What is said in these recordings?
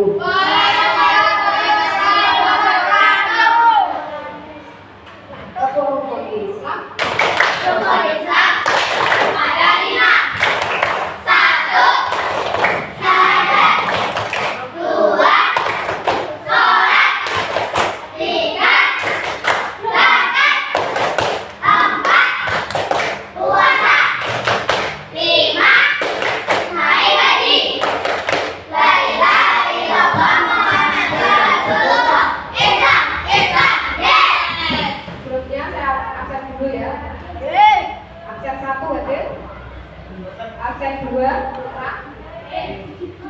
wabarakatuh. Rukun Islam. Rukun Islam ada 5. 1. Syahadat. 2. Sholat. 3. Zakat. 4. Puasa. 5. Naik haji. La ilaha illallah Muhammadur Rasulullah. Islam, Islam, yes. Sebelumnya saya absen dulu ya. Absen 1 hadir. Absen 2 Putra.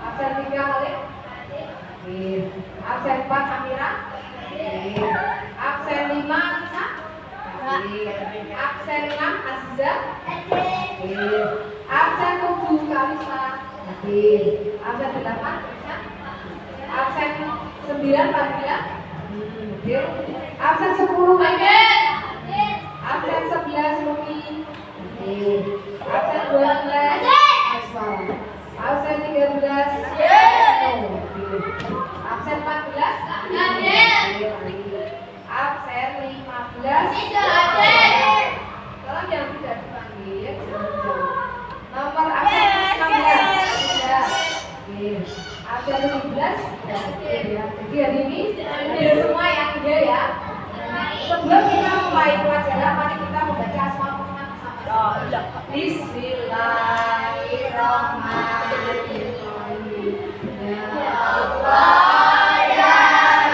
Absen 3 Khalid. Absen 4 Amira. Absen 5 Nisa. Absen 6 Aziza. Absen 7 Kalisa. Absen 8 Nisa. Absen 9 Fadila. Absen 10 Maiden. Absen 11 Rumi. Absen 12 Aswal. Absen 13 Absen 14 Absen 15 Tolong yang tidak dipanggil. Nomor absen 16 absen 17. Jadi hari ini hadir semua yang ada ya. Sebelum kita mulai pelajaran, mari kita membaca Asmaul Husna bersama. Bismillahirrahmanirrahim. Ya Allah, ya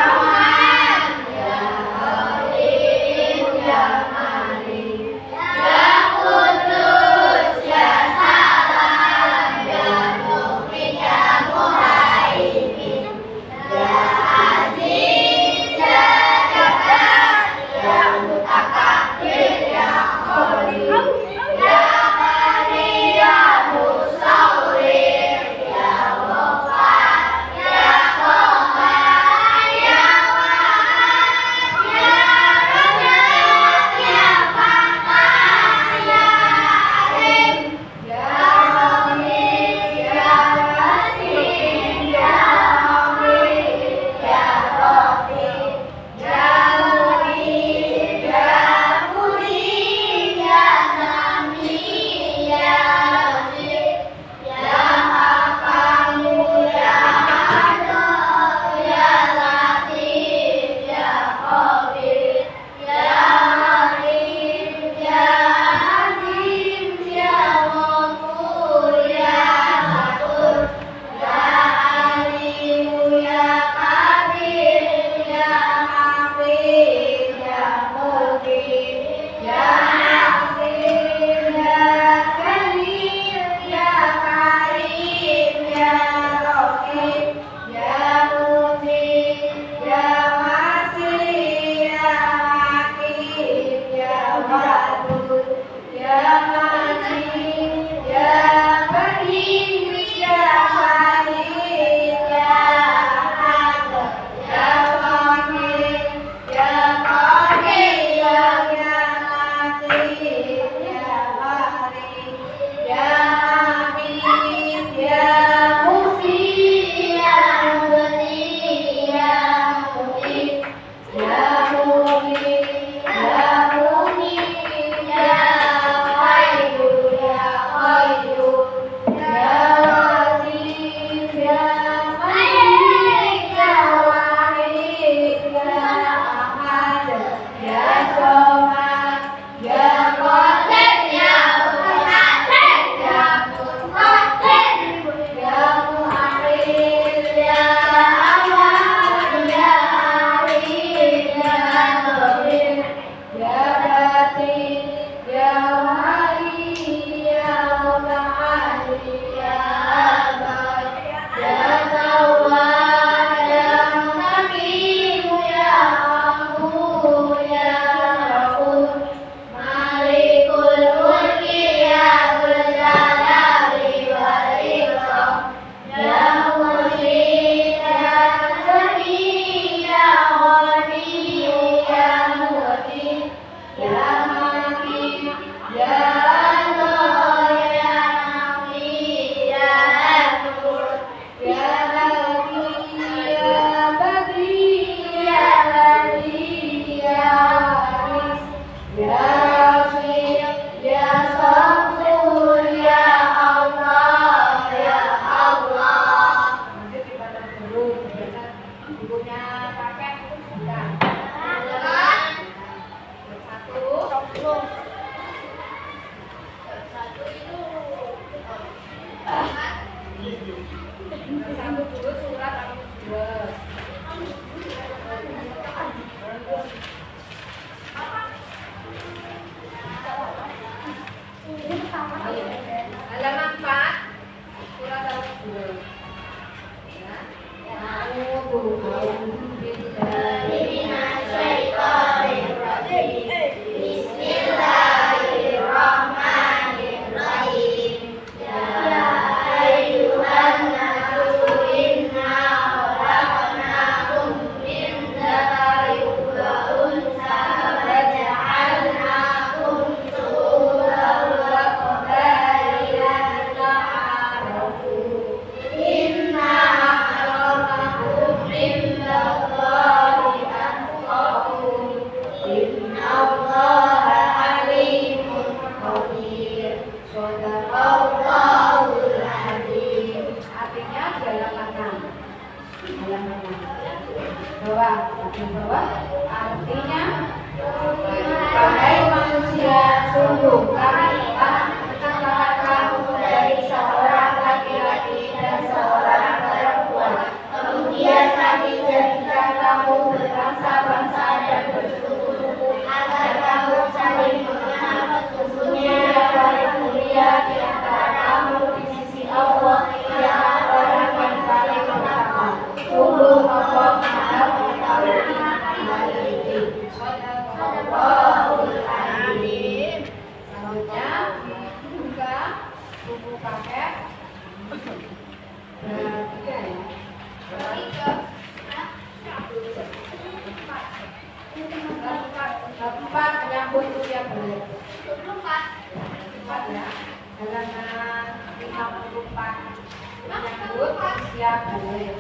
Rahman, ya Rahim, ya Malik, Ya Kudus, ya Salam, ya Mu'min, ya Muhaimin, ya Aziz, ya Jabbar, ya Mutakabbir, ya Qadir, ya Ghani, ya Musawwir, Bismillahirrahmanirrahim. Ya ayyuhan nasu inna khalaqnakum min dzakarin wa unsa wa ja'alnakum shu'uban wa qabaila lita'arafu. Inna akramakum indallahi atqakum. Innallaha alimun khabir. Shadaqallahul adzim. Artinya halaman 6. Halaman 6. Bawah, bagian bawah. Artinya, wahai manusia, sungguh kami telah menciptakan kamu dari seorang laki-laki dan seorang perempuan. Kemudian kami jadikan kamu berbangsa-bangsa dan bersuku-suku agar kamu saling mengenal. Sesungguhnya yang paling mulia di antara kamu di sisi Allah ialah orang yang paling bertakwa. Sungguh Allah Maha Mengetahui. Shadaqallahul adzim. Selanjutnya, buka buku paket. Tiga ya. Empat menyambut usia balik. 4 ya. Halaman 54 menyambut usia balik.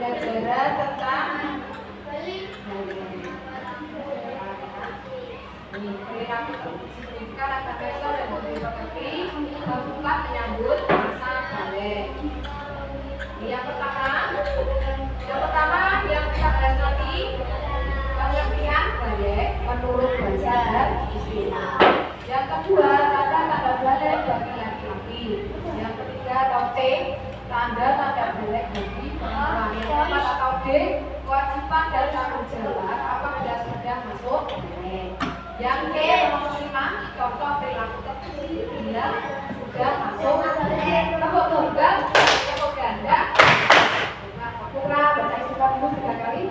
Pembelajaran tentang perilaku signifikan antara besar dan menghormati keempat menyambut masa balik. Yang pertama yang kita bahas lagi pengertian balik menurut bahasa dan istilah. Yang kedua tanda-tanda balik bagi laki-laki. Yang ketiga atau T tanda-tanda balik bagi perempuan. Yang keempat atau D kewajiban dan tanggung jawab apabila sudah masuk balik. Yang K nomor 5 contoh perilaku tertentu bila sudah masuk tepuk tunggal, tepuk ganda. Putra baca istilah dulu 3 kali.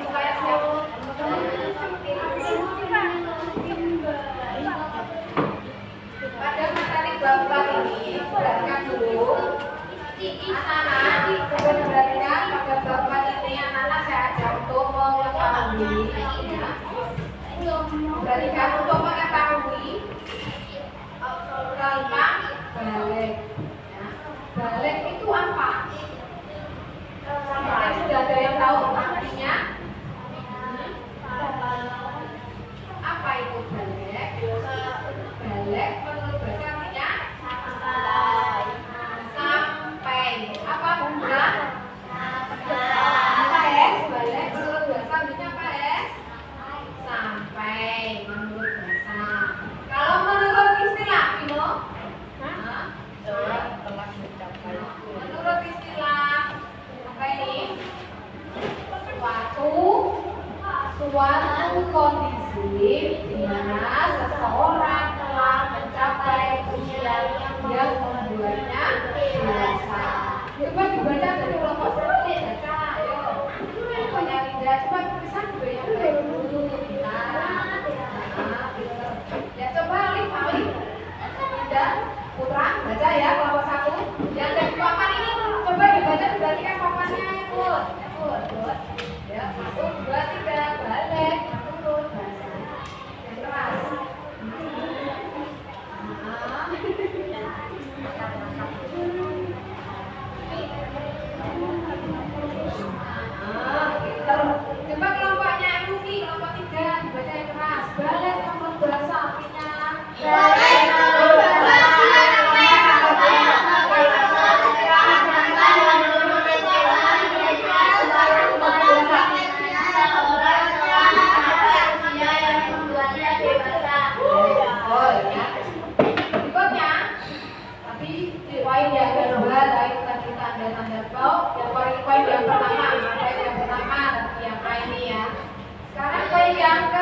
Supaya siap. Pada materi bab ini perhatikan dulu. Anak-anak perhatikan pada bab ini anak-anak saya ajak untuk mengetahui. Perhatikan untuk mengetahui tentang balik. Balik itu apa? Sudah ada yang tahu artinya? Apa itu balik? Balik menurut bahasa artinya sampai. Apa bukan? Apa es? Balik menurut bahasa artinya apa es? Sampai menurut bahasa. Kalau menurut istilah, Bimo? Menurut istilah apa ini? Suatu kondisi di mana seseorang telah mencapai usia yang membuatnya dewasa. Coba dibaca dari kelompok seperti baca, ayo. Banyak tidak, coba tulisan juga yang baik dulu kita. Ya coba Alif, tidak, Putra, baca ya kelompok 1. Yang dari papan ini coba dibaca diperhatikan papannya ya Put. Ya 1, 2, 3 balik menurut bahasa yang keras.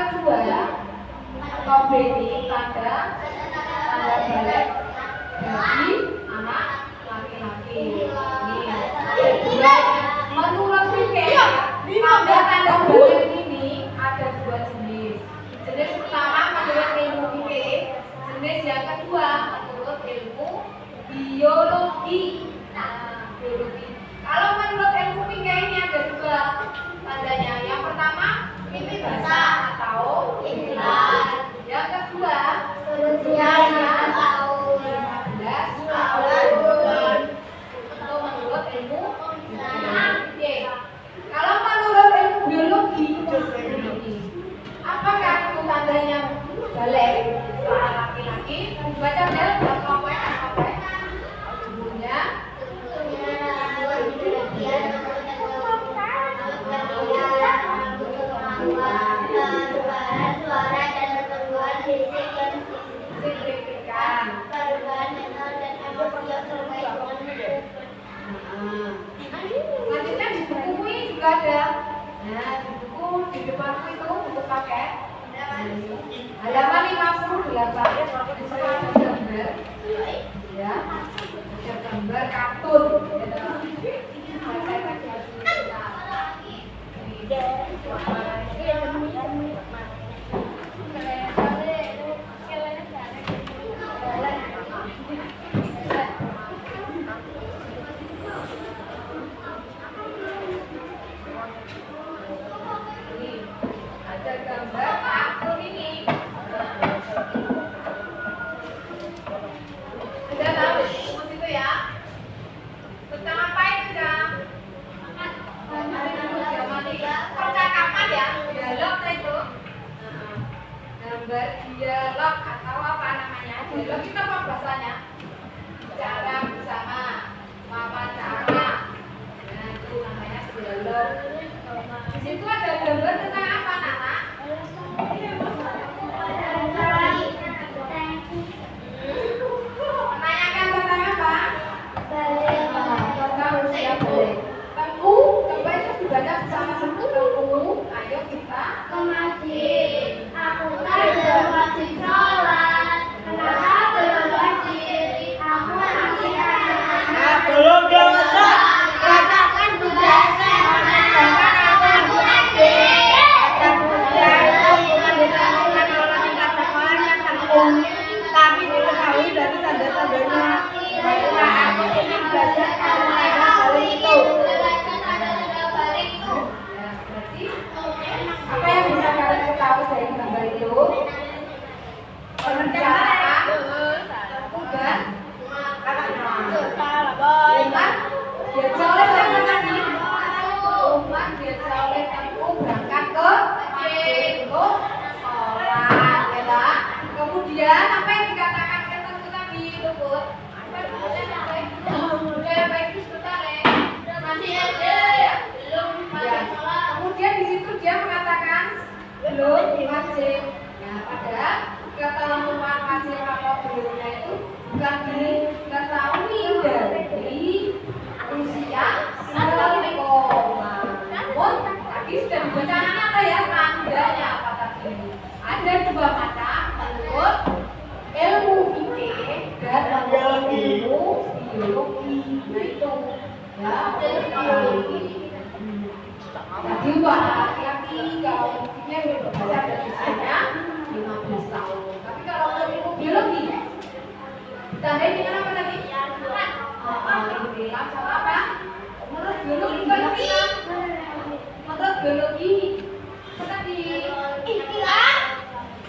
kedua atau B ini tanda balik bagi anak laki-laki. Kedua, menurut Wikipedia, tanda balik ini ada dua jenis. Jenis pertama menurut ilmu fikih, jenis yang kedua menurut ilmu biologi. Nah, biologi. Kalau menurut ilmu fikih ini ada dua tandanya. Yang pertama mimpi basah atau ihtilal. Yang kedua berusianya tahun 15 tahun. Itu menurut ilmu fikih. Kalau menurut ilmu biologi, apakah itu tandanya balik seorang laki-laki? Baca dalam apa? Ibunya suara dan pertumbuhan fisik yang signifikan. perubahan mental dan emosi yang terkait dengan hidup. Selanjutnya di buku ini juga ada. Nah, di buku di depanku itu buku paket. Halaman 58 di sana ada gambar. Ya. Ada gambar kartun. Ada gambar kartun ini. Ada tahu itu ya? Tentang apa itu, Jam? Percakapan ya, dialog itu. Gambar dialog atau apa namanya? Dialog itu apa bahasanya? Bicara bersama, wawancara. Nah, itu namanya dialog. Di situ ada gambar tentang apa, Nana? Menanyakan tentang apa? Tentang usia balik. Tengku, coba itu dibaca bersama-sama. Tengku, ayo kita Ke masjid, aku kan belum wajib sholat. Kenapa belum wajib? Aku masih anak-anak. Belum dewasa. Katakan sudah sehat. Bahkan aku wajib. Bukan ditentukan oleh tingkat sekolah yang tanggung, tapi diketahui dari tanda-tandanya bahwa aku ingin belajar tanda balik itu. Ya, berarti apa yang bisa kalian ketahui dari gambar itu? Perencanaan, udah, umat, dia colek sama tadi. Umat dia colek aku berangkat ke untuk sholat, ya tak? Kemudian apa yang dikatakan ketemu tadi, Luput? Udah baik itu sebentar ya. Masih ada ya? Belum Ya. wajib sholat. Kemudian di situ dia mengatakan belum wajib. Ya, padahal ketentuan wajib atau belumnya itu bukan diketahui dari usia sekolah. Namun tadi sudah dibacakan apa ya tandanya apa tadi? Ada dua macam menurut ilmu fikih dan menurut ilmu biologi. Nah itu ya biologi. Jadi untuk anak laki-laki kalau usianya bisa ada usianya 15 tahun. Tapi kalau untuk ilmu biologi, ditandai dengan apa tadi? Bilang sama apa? Menurut biologi kan bilang. Menurut biologi apa tadi? Ikhtiar.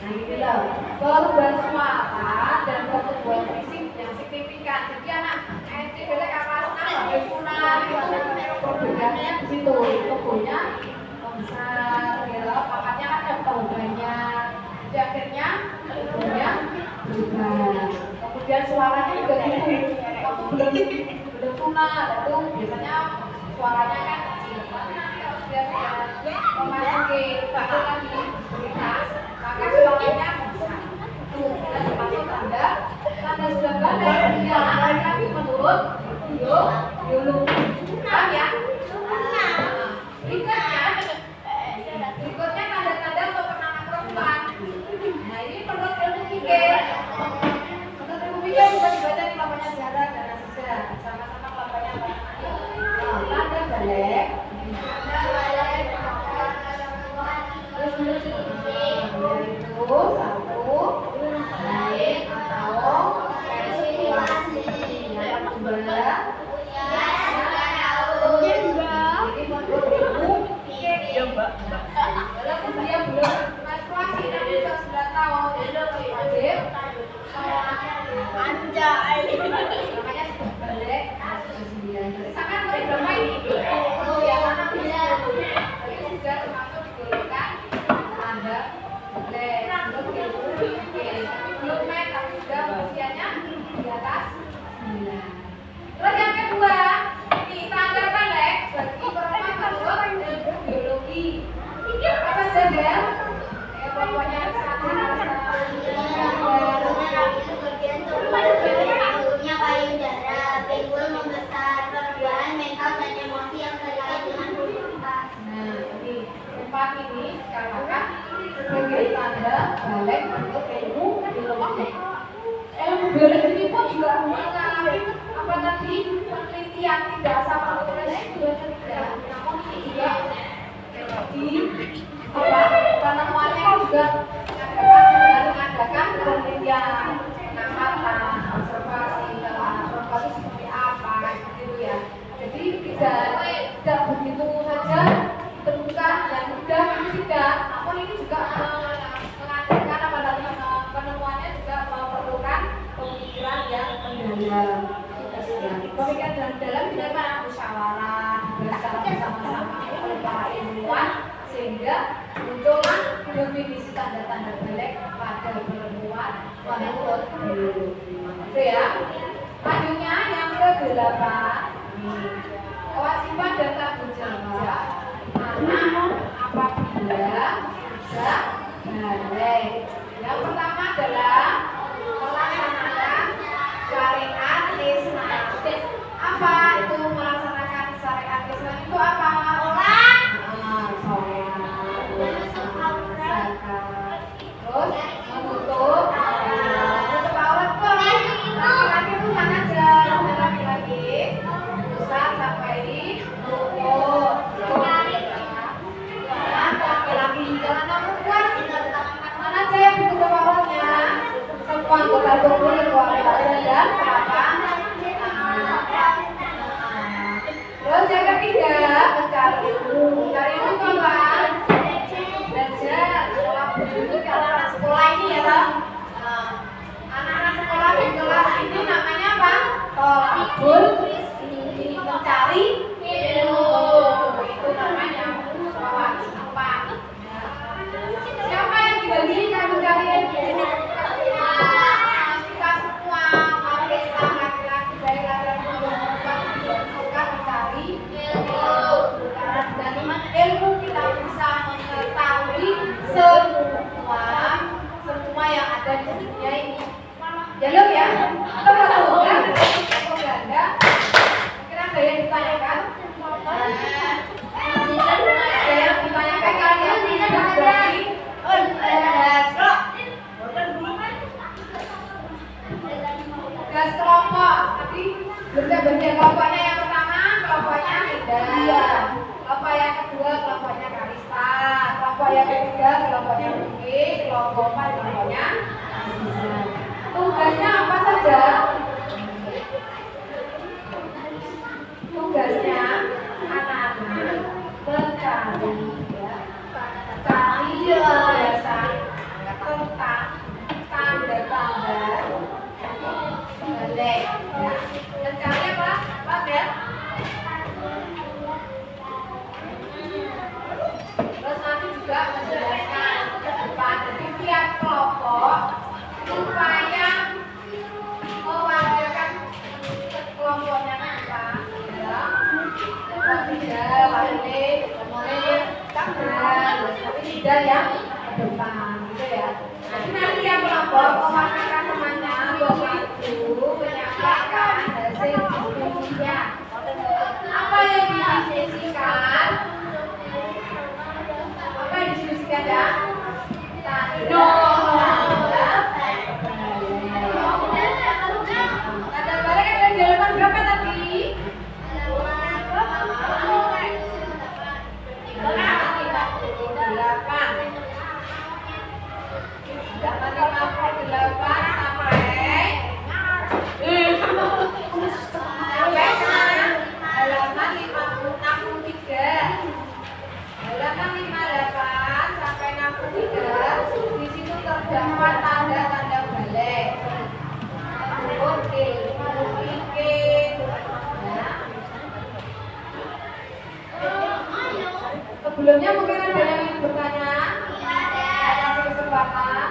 Nah gitu loh. Perubahan suara dan pertumbuhan fisik yang signifikan. Jadi anak SD beda kelas 6 bersunat itu perbedaannya di situ. Tubuhnya membesar, ya, pangkatnya kan ada perubahannya. Jadi akhirnya tubuhnya berubah. Kemudian suaranya juga gitu. Waktu belum sunat itu biasanya suaranya kan kecil. Tapi nanti kalau sudah memasuki waktu lagi beritas, maka suaranya besar. Itu sudah termasuk tanda sudah balik. Ya, tapi menurut biologi. Paham ya? Berikutnya tanda-tanda untuk pernah nongkrong ya? Ya pokoknya Bentuknya payudara, pinggul membesar, perubahan mental dan emosi yang terkait dengan pubertas. Nah, ini tempat ini dikatakan sebagai tanda balik untuk ilmu biologi. Ilmu biologi ini pun juga mengalami apa tadi penelitian tidak sama tulis juga tidak. Namun ini juga di apa penemuannya juga mengadakan penelitian pengamatan observasi seperti apa gitu ya. Jadi tidak begitu saja ditemukan dan mudah tidak, namun ini juga mengadakan apa tadi penemuannya juga memerlukan pemikiran yang mendalam. Pemikiran yang dalam dengan para musyawarah secara bersama-sama oleh para ilmuwan sehingga muncullah definisi tanda-tanda balik pada penemuan menurut biologi. Itu ya. Selanjutnya yang ke-8 kewajiban dan tanggung jawab anak apabila sudah balik. Yang pertama adalah melaksanakan syariat Islam. Apa itu melaksanakan syariat Islam itu apa? Terus menutup aurat kok laki-laki itu mana aja laki-laki pusat sampai di lutut laki-laki jangan perempuan mana aja yang ditutup auratnya semua anggota tubuh keluarga dan apa terus yang ketiga mencari ilmu itu apa? Belajar anak sekolah ini ya toh. Anak-anak sekolah di kelas ini namanya apa? Tolabul mencari ilmu. Itu namanya sekolah apa? Siapa yang dibagikan mencari ilmu? Kita semua orang Islam laki-laki baik laki-laki maupun perempuan suka mencari ilmu. Dan ilmu kita bisa mengetahui semua yang ada di dunia ini. Jalur ya? Atau kalau enggak? Atau enggak? Mungkin ada yang ditanyakan? Ada yang ditanyakan kalian? Tidak berarti gas kelompok. Tapi bagian kelompoknya yang pertama, kelompoknya Hidayah. Kelompok yang kedua, kelompoknya Kalista. Kelompok yang ketiga, kelompoknya Buki. Kelompok 4, kelompoknya Azizah. Tugasnya apa saja? Tugasnya anak-anak mencari penjelasan tentang tanda-tanda balik. Mencari apa? Apa ya? Terus nanti juga menjelaskan pada tiap kelompok supaya mewakilkan kelompoknya apa ya tidak balik kemudian tangan tapi tidak yang ke depan gitu ya. Jadi nanti yang kelompok mewakilkan temannya membantu menyampaikan hasil diskusinya. Apa yang didiskusikan? Apa yang didiskusikan ya? Tanda balik ada di halaman berapa tadi? Terdapat tanda-tanda balik. Sebelumnya mungkin ada yang ingin bertanya? Ada kesempatan.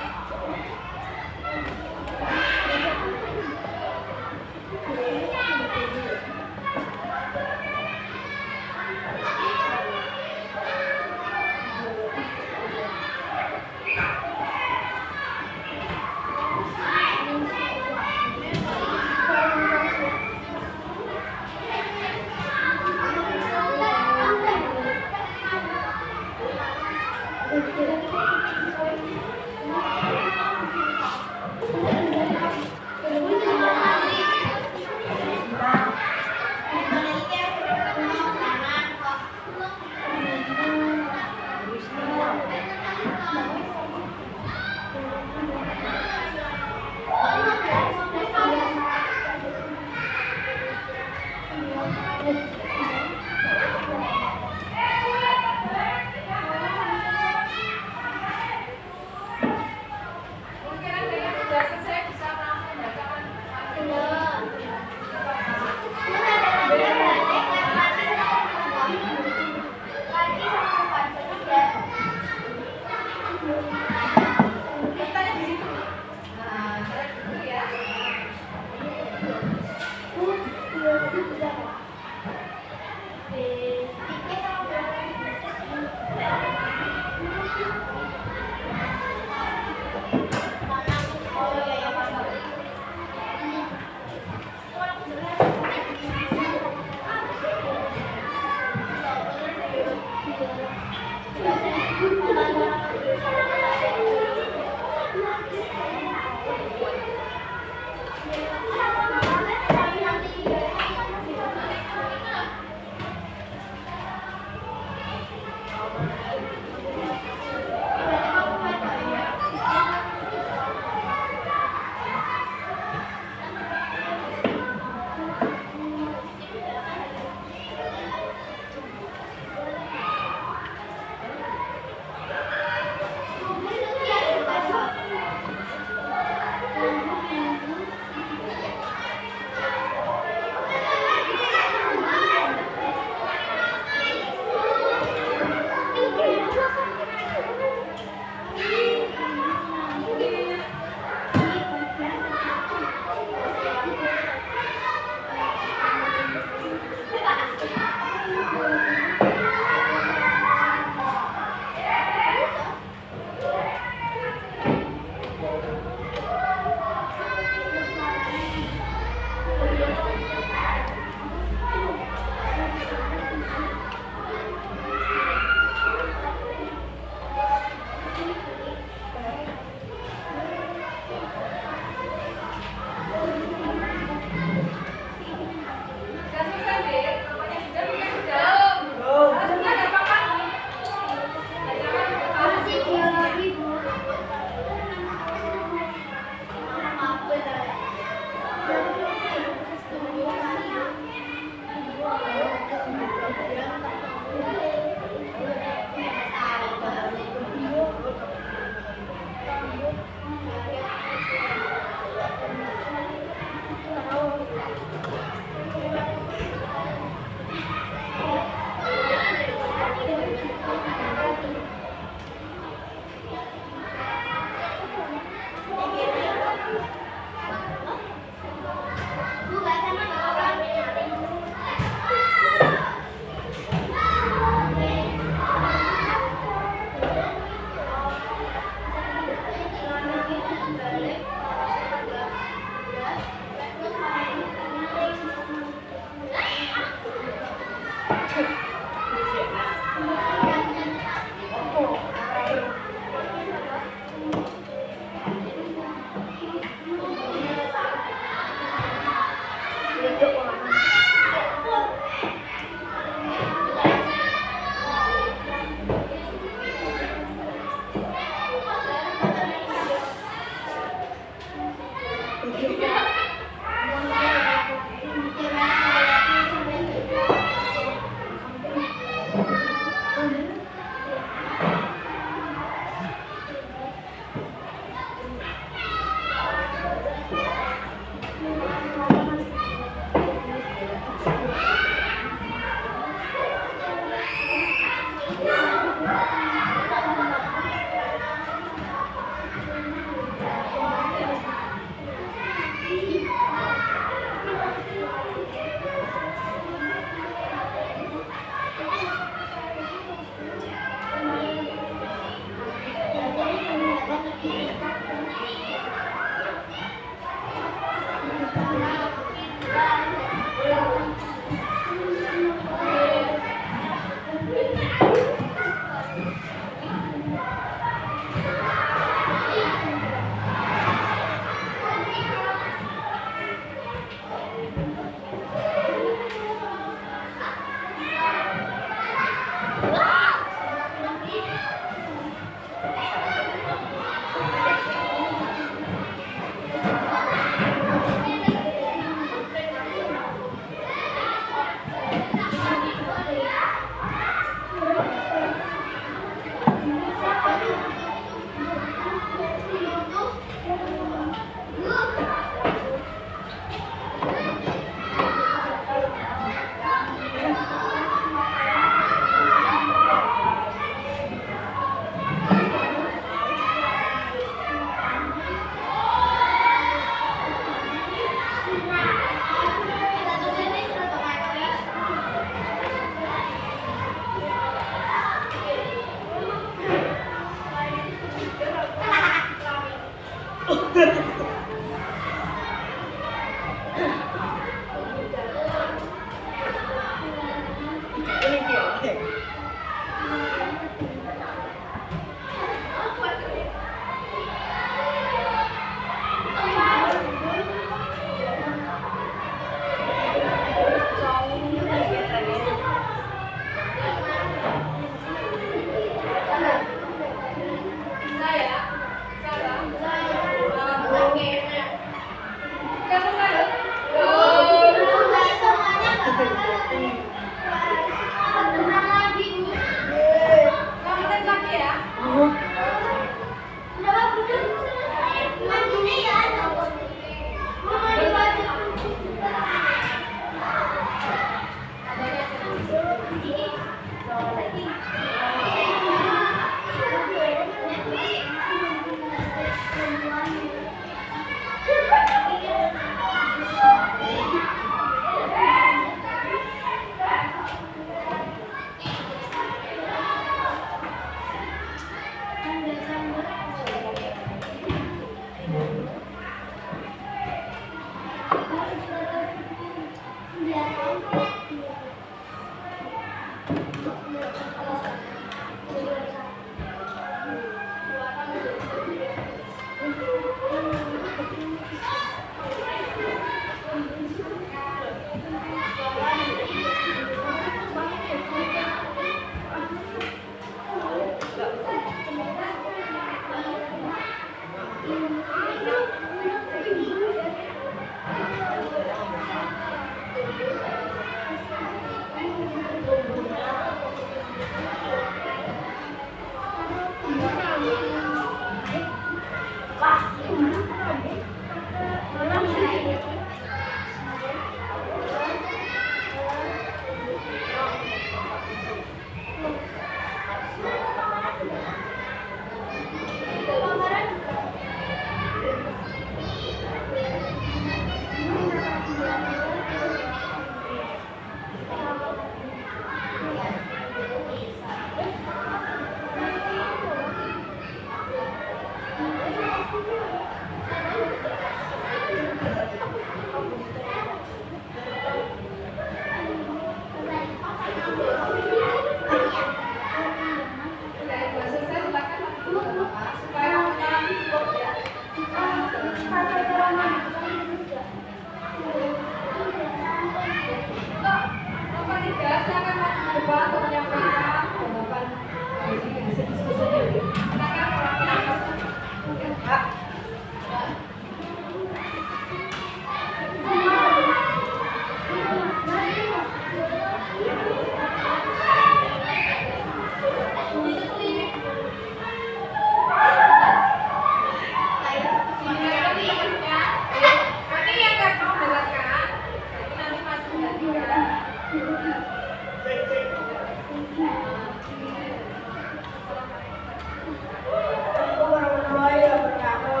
Assalamualaikum warahmatullahi wabarakatuh.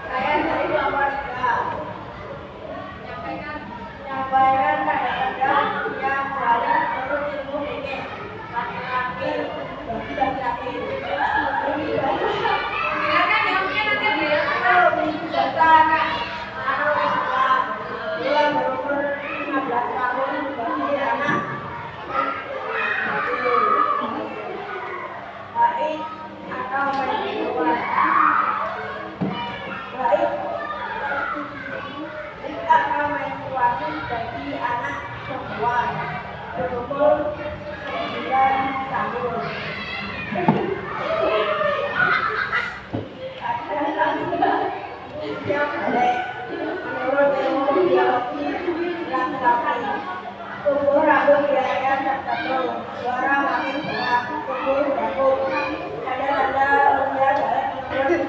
Saya dari kelompok 3. Menyampaikan tanda-tanda yang paling perlu ilmu ini laki-laki bagi laki-laki. Dengarkan ya, mungkin nanti dia Serta anak usia 2 berumur 15 tahun bagi anak baik atau menjual. Baik atau menstruasi bagi anak perempuan berumur 9 tahun. Yang balik menurut ilmu biologi laki-laki tumbuh rambut wilayah tertentu, suara makin berat, tumbuh bagus. Tanda-tanda usia balik menurut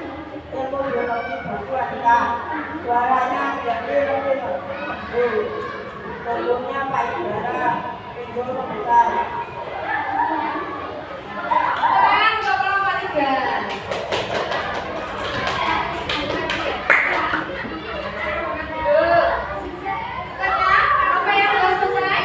ilmu biologi wanita, suaranya menjadi lebih merdu, tumbuhnya payudara, pinggul membesar. Tangan untuk kelompok 3. Apa yang sudah selesai?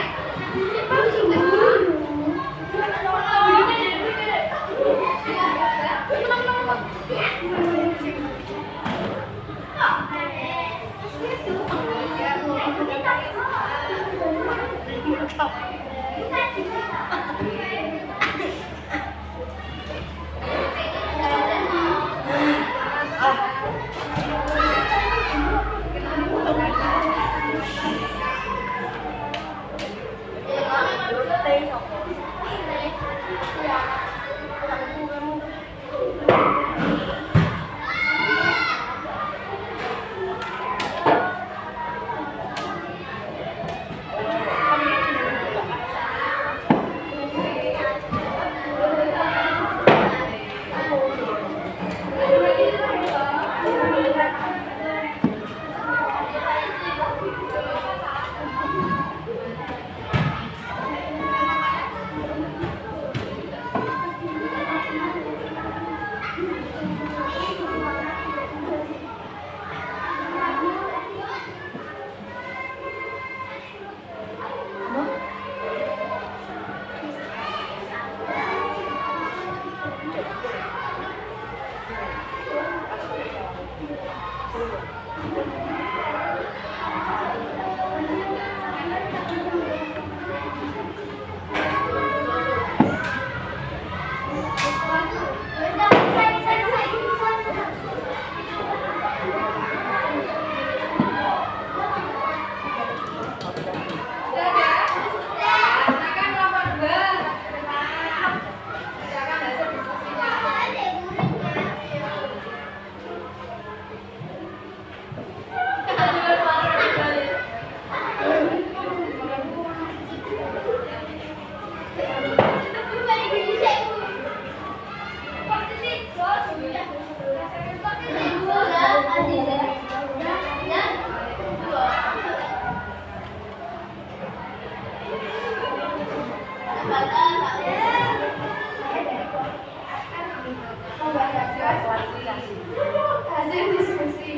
Hasil diskusi.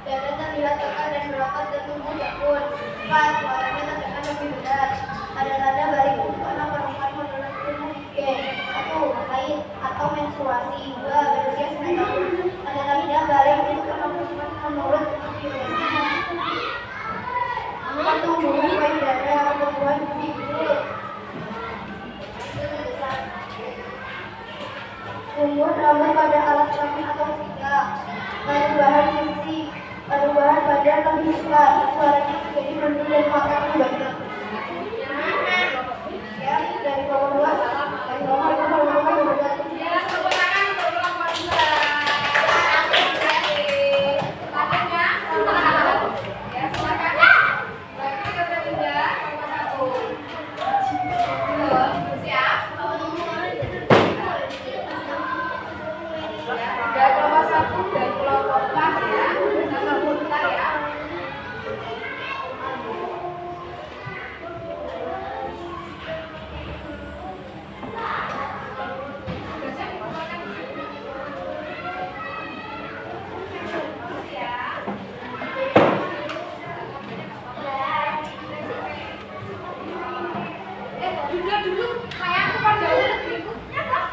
Dada terlihat kekar dan berotot dan tumbuh jangkut. 4. Suaranya terdengar lebih berat. Tanda-tanda balik untuk anak perempuan menurut ilmu IG. 1. Haid atau menstruasi. 2. Berusia 9 tahun. Tanda-tanda balik untuk anak perempuan menurut ilmu biologi. 4. Tumbuhan payudara perempuan pinggul. Tumbuh rambut pada alat kelamin atau tidak. Perubahan sisi, perubahan badan lebih cepat, suaranya menjadi merdu dan mata banyak. Ya, dari kelompok 2, dari kelompok 2, Ya, tepuk tangan untuk kelompok 2. gabung dan kelompok kelas ya. Kita gabung bentar ya. Juga dulu kayak aku pada berikutnya kan.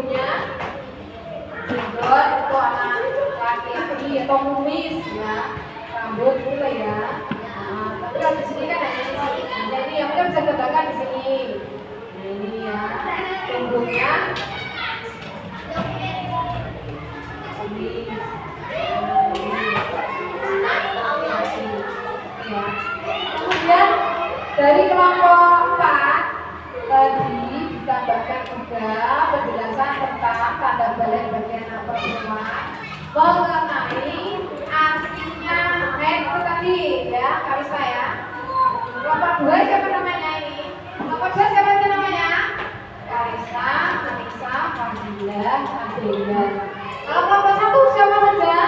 Jenggotnya jenggot itu anak laki-laki atau kumis ya, rambut juga ya. Nah, tapi kalau di sini kan ada di sini. Jadi yang kita bisa gambarkan di sini. Nah, ini ya, punggungnya kumis. Ya. Kemudian dari kelompok 4 tadi ditambahkan juga penjelasan tentang tanda balik bagian pertemuan mengenai artinya itu tadi ya, Karisa ya. Kelompok 2 siapa namanya ini? Kelompok 2 siapa aja namanya? Karisa, Anissa, Fadila, Adela. Kalau kelompok 1 siapa saja?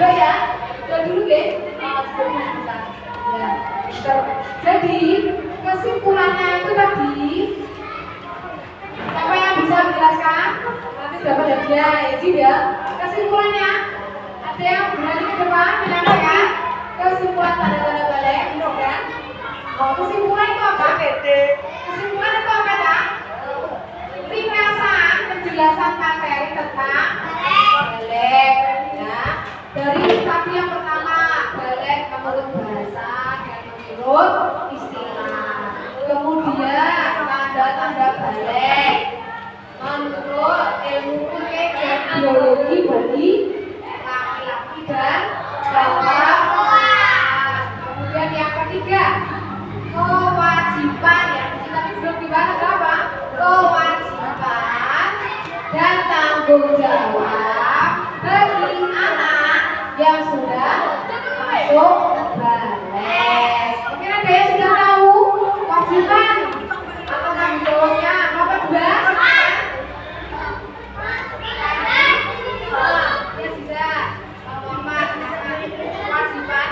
Udah ya, udah dulu deh. Ya. Jadi kesimpulannya itu tadi, siapa yang bisa menjelaskan? Nanti dapat hadiah ya sih ya. Kesimpulannya, ada yang berani ke depan menyampaikan kesimpulan tanda-tanda balik, kan? Oh, kesimpulan itu apa? Kesimpulan itu apa ya? Ringkasan penjelasan materi tentang balik ya. Dari tadi yang pertama, balik menurut bahasa dan menurut istilah. Kemudian tanda-tanda balik menurut ilmu fikih dan biologi bagi laki-laki dan perempuan. Kemudian yang ketiga, kewajiban ya. Tapi belum dibahas apa? Kewajiban dan tanggung jawab bagi anak yang sudah masuk balik. Mungkin ada yang sudah tahu kewajiban atau tanggung jawabnya apa juga? Ya sudah. Kalau Mama kewajiban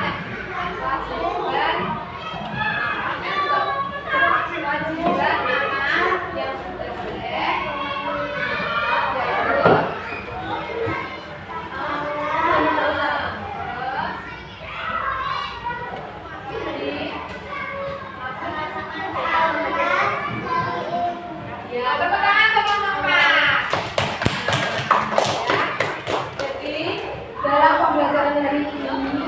anak yang sudah balik. Ya, tepuk tangan teman-teman. Jadi dalam pembelajaran hari ini,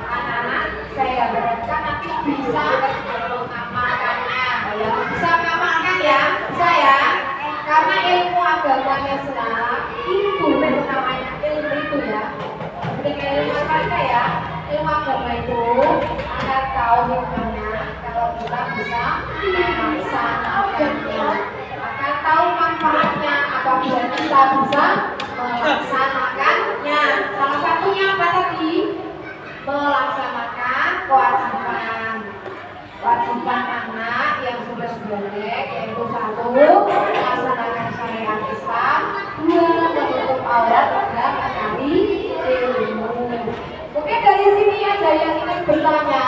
anak-anak saya harapkan nanti bisa mengamalkannya. Ya, bisa mengamalkan ya, bisa ya. Karena ilmu agamanya Islam itu namanya ilmu itu ya. Dengan ilmu apa ya? Ilmu agama itu akan tahu hikmahnya kalau kita bisa melaksanakannya. Akan tahu manfaatnya apabila kita bisa melaksanakannya. Salah satunya apa tadi? Melaksanakan kewajiban. Kewajiban anak yang sudah balik yaitu 1, melaksanakan syariat Islam, 2, menutup aurat dan mencari ilmu. Mungkin dari sini ada yang ingin bertanya?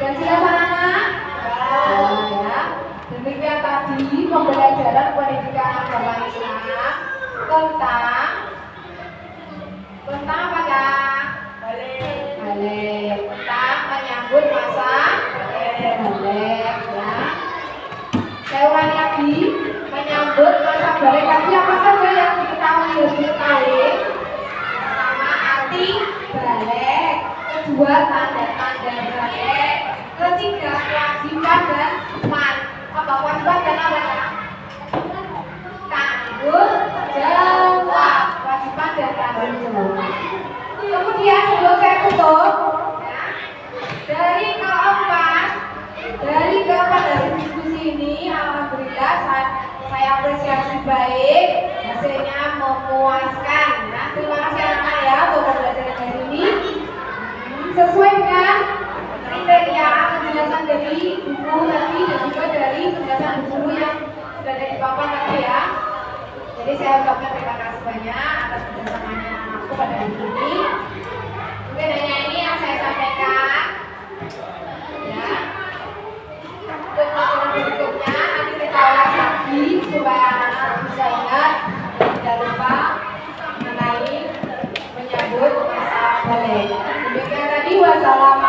Dan silakan anak. Ya. Demikian tadi pembelajaran pendidikan agama Islam tentang apa ya? Balik. Tentang menyambut masa balik ya. Saya ulangi lagi, menyambut masa balik tadi apa saja yang diketahui lebih baik? Pertama, arti balik. Kedua, tanda-tanda balik. Ketiga, kewajiban dan kewajiban dan apa ya? Tanggung jawab. Kewajiban dan tanggung jawab. Kemudian sebelum saya tutup ya, dari keempat hasil diskusi ini, alhamdulillah saya apresiasi baik, hasilnya memuaskan. Nah, terima kasih anak ya untuk pembelajaran hari ini. Sesuai dengan kriteria penjelasan dari buku tadi dan juga dari penjelasan buku yang sudah ada di papan tadi ya. Jadi saya ucapkan terima kasih banyak atas kerjasamanya anakku pada hari ini. Mungkin hanya ini yang saya sampaikan. Ya. Untuk pelajaran berikutnya nanti kita ulas lagi supaya anak-anak bisa ingat dan tidak lupa mengenai menyambut masa balik. Demikian tadi, wassalamualaikum.